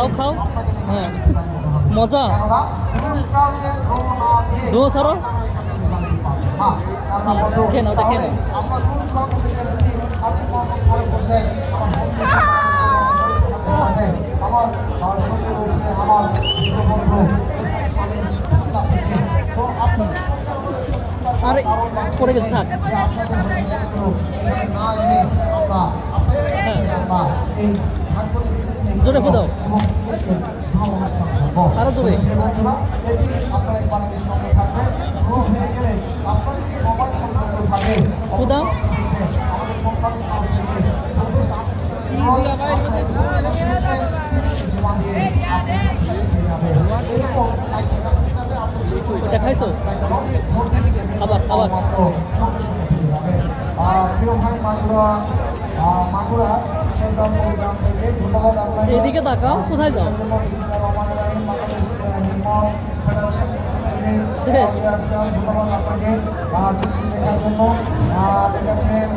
খাও খাও হ্যাঁ মজা দো সারো কেন ওটা কেন আমার সঙ্গে রয়েছে আমার বন্ধু আরে পড়ে গেছে থাক জোরে ফোদাও আরো জোরে ফোদাও এটা খাইছো আবার আবার এদিকে তাকাও কোথায় যাও শেষ ধন্যবাদ আপনাকে চুক্তি দেখার জন্য দেখেছেন